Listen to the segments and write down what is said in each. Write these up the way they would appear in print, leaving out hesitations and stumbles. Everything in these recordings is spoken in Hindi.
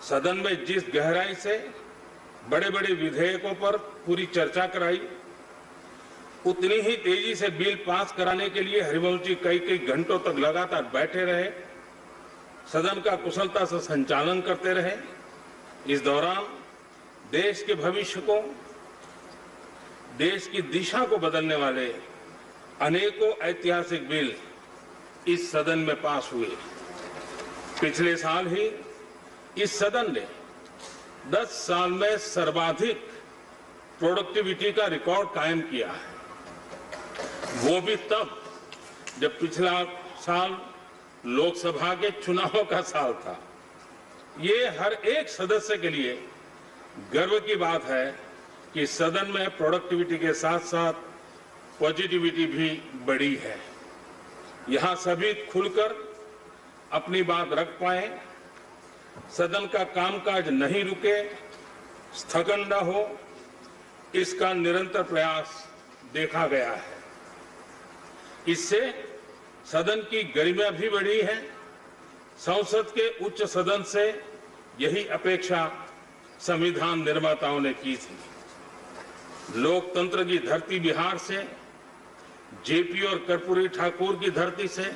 सदन में जिस गहराई से बड़े बड़े विधेयकों पर पूरी चर्चा कराई, उतनी ही तेजी से बिल पास कराने के लिए हरिवंश जी कई कई घंटों तक लगातार बैठे रहे, सदन का कुशलता से संचालन करते रहे। इस दौरान देश के भविष्य को, देश की दिशा को बदलने वाले अनेकों ऐतिहासिक बिल इस सदन में पास हुए। पिछले साल ही इस सदन ने 10 साल में सर्वाधिक प्रोडक्टिविटी का रिकॉर्ड कायम किया है, वो भी तब जब पिछला साल लोकसभा के चुनावों का साल था। ये हर एक सदस्य के लिए गर्व की बात है कि सदन में प्रोडक्टिविटी के साथ साथ पॉजिटिविटी भी बढ़ी है। यहां सभी खुलकर अपनी बात रख पाए, सदन का कामकाज नहीं रुके, स्थगन न हो, इसका निरंतर प्रयास देखा गया है। इससे सदन की गरिमा भी बढ़ी है। संसद के उच्च सदन से यही अपेक्षा संविधान निर्माताओं ने की थी। लोकतंत्र की धरती बिहार से, जेपी और कर्पूरी ठाकुर की धरती से,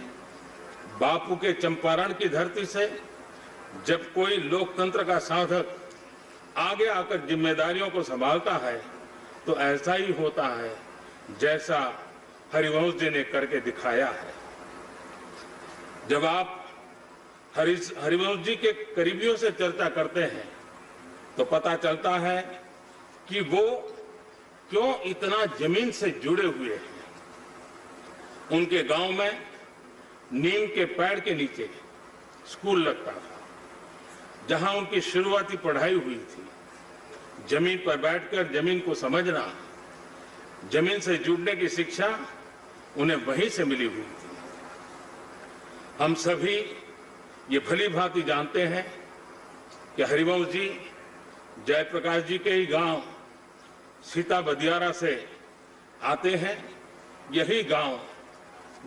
बापू के चंपारण की धरती से जब कोई लोकतंत्र का साधक आगे आकर जिम्मेदारियों को संभालता है तो ऐसा ही होता है जैसा हरिवंश जी ने करके दिखाया है। जब आप हरिवंश जी के करीबियों से चर्चा करते हैं तो पता चलता है कि वो क्यों इतना जमीन से जुड़े हुए हैं। उनके गांव में नीम के पेड़ के नीचे स्कूल लगता था, जहां उनकी शुरुआती पढ़ाई हुई थी। जमीन पर बैठकर जमीन को समझना, जमीन से जुड़ने की शिक्षा उन्हें वहीं से मिली हुई थी। हम सभी ये भली भांति जानते हैं कि हरिवंश जी जयप्रकाश जी के ही गांव सीता बदियारा से आते हैं। यही गांव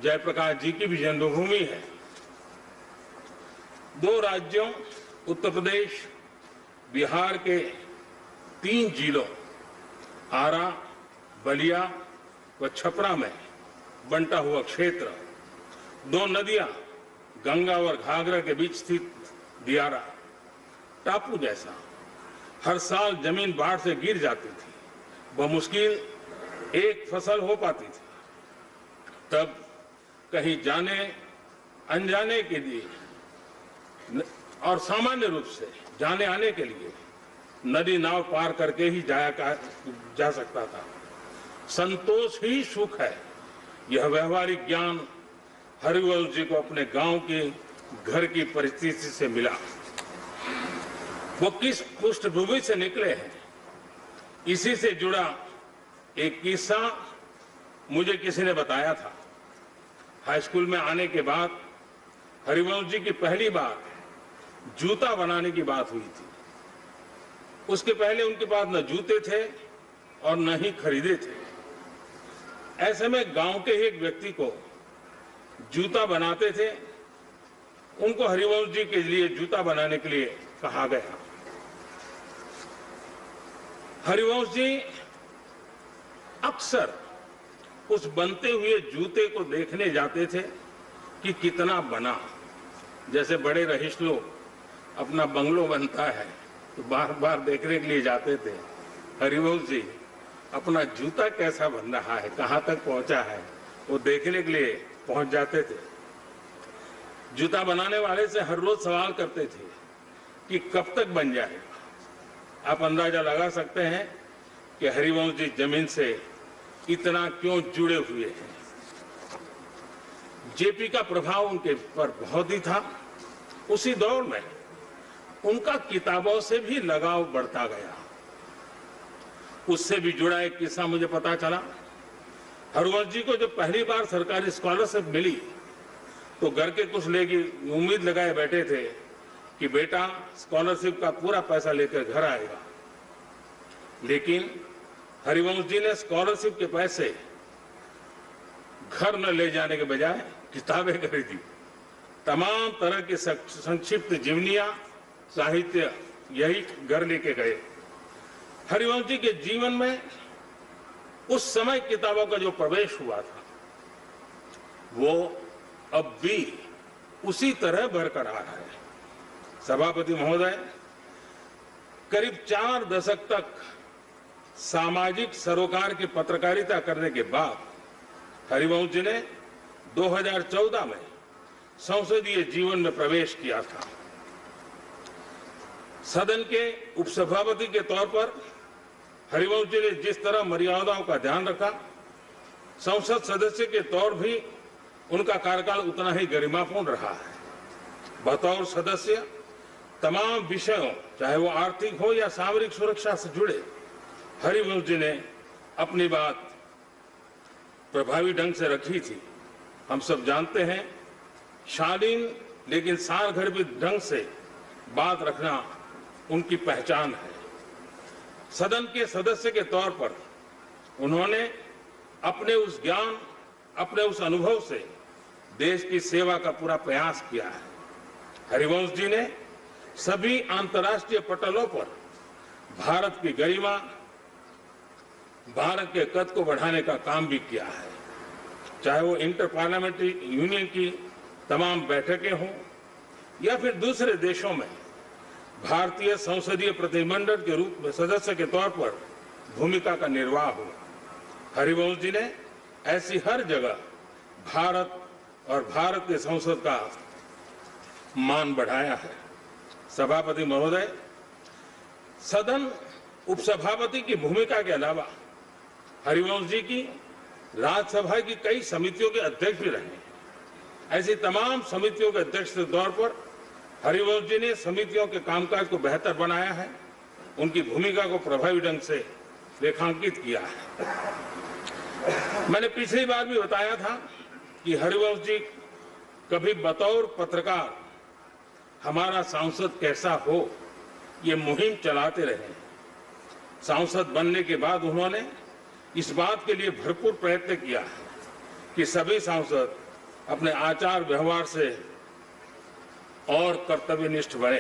जयप्रकाश जी की भी जन्मभूमि है। 2 राज्यों उत्तर प्रदेश, बिहार के 3 जिलों आरा, बलिया व छपरा में बंटा हुआ क्षेत्र, 2 नदियां गंगा और घाघरा के बीच स्थित दियारा टापू जैसा। हर साल जमीन बाढ़ से गिर जाती थी, बमुश्किल एक फसल हो पाती थी। तब कहीं जाने अनजाने के लिए और सामान्य रूप से जाने आने के लिए नदी नाव पार करके ही जा सकता था। संतोष ही सुख है, यह व्यवहारिक ज्ञान हरिवंश जी को अपने गांव के घर की परिस्थिति से मिला। वो किस पृष्ठभूमि से निकले हैं, इसी से जुड़ा एक किस्सा मुझे किसी ने बताया था। हाई स्कूल में आने के बाद हरिवंश जी की पहली बार जूता बनाने की बात हुई थी। उसके पहले उनके पास न जूते थे और न ही खरीदे थे। ऐसे में गांव के ही एक व्यक्ति को जूता बनाते थे, उनको हरिवंश जी के लिए जूता बनाने के लिए कहा गया। हरिवंश जी अक्सर उस बनते हुए जूते को देखने जाते थे कि कितना बना। जैसे बड़े रईस लोग अपना बंगलो बनता है तो बार बार देखने के लिए जाते थे, हरिवंश जी अपना जूता कैसा बन रहा है, कहां तक पहुंचा है, वो देखने के लिए पहुंच जाते थे। जूता बनाने वाले से हर रोज सवाल करते थे कि कब तक बन जाएगा। आप अंदाजा लगा सकते हैं कि हरिवंश जी जमीन से इतना क्यों जुड़े हुए हैं। जेपी का प्रभाव उनके पर बहुत ही था। उसी दौर में उनका किताबों से भी लगाव बढ़ता गया। उससे भी जुड़ा एक किस्सा मुझे पता चला। हरिवंश जी को जब पहली बार सरकारी स्कॉलरशिप मिली तो घर के कुछ लोग उम्मीद लगाए बैठे थे कि बेटा स्कॉलरशिप का पूरा पैसा लेकर घर आएगा, लेकिन हरिवंश जी ने स्कॉलरशिप के पैसे घर न ले जाने के बजाय किताबें खरीदी। तमाम तरह की संक्षिप्त जीवनियां, साहित्य यही घर लेके गए। हरिवंश जी के जीवन में उस समय किताबों का जो प्रवेश हुआ था वो अब भी उसी तरह बरकरार है। सभापति महोदय, करीब 4 दशक तक सामाजिक सरोकार की पत्रकारिता करने के बाद हरिवंश जी ने 2014 में संसदीय जीवन में प्रवेश किया था। सदन के उपसभापति के तौर पर हरिवंश जी ने जिस तरह मर्यादाओं का ध्यान रखा, संसद सदस्य के तौर भी उनका कार्यकाल उतना ही गरिमापूर्ण रहा है। बतौर सदस्य तमाम विषयों, चाहे वो आर्थिक हो या सामरिक सुरक्षा से जुड़े, हरिवंश जी ने अपनी बात प्रभावी ढंग से रखी थी। हम सब जानते हैं, शालीन लेकिन सारगर्भित ढंग से बात रखना उनकी पहचान है। सदन के सदस्य के तौर पर उन्होंने अपने उस ज्ञान, अपने उस अनुभव से देश की सेवा का पूरा प्रयास किया है। हरिवंश जी ने सभी अंतर्राष्ट्रीय पटलों पर भारत की गरिमा, भारत के कद को बढ़ाने का काम भी किया है। चाहे वो इंटर पार्लियामेंट्री यूनियन की तमाम बैठकें हों या फिर दूसरे देशों में भारतीय संसदीय प्रतिनिधिमंडल के रूप में सदस्य के तौर पर भूमिका का निर्वाह हो, हरिवंश जी ने ऐसी हर जगह भारत और भारत के संसद का मान बढ़ाया है। सभापति महोदय, सदन उपसभापति की भूमिका के अलावा हरिवंश जी की राज्यसभा की कई समितियों के अध्यक्ष भी रहे। ऐसी तमाम समितियों के अध्यक्ष के तौर पर हरिवंश जी ने समितियों के कामकाज को बेहतर बनाया है, उनकी भूमिका को प्रभावी ढंग से रेखांकित किया है। मैंने पिछली बार भी बताया था कि हरिवंश जी कभी बतौर पत्रकार हमारा सांसद कैसा हो ये मुहिम चलाते रहे। सांसद बनने के बाद उन्होंने इस बात के लिए भरपूर प्रयत्न किया है कि सभी सांसद अपने आचार व्यवहार से और कर्तव्यनिष्ठ बने।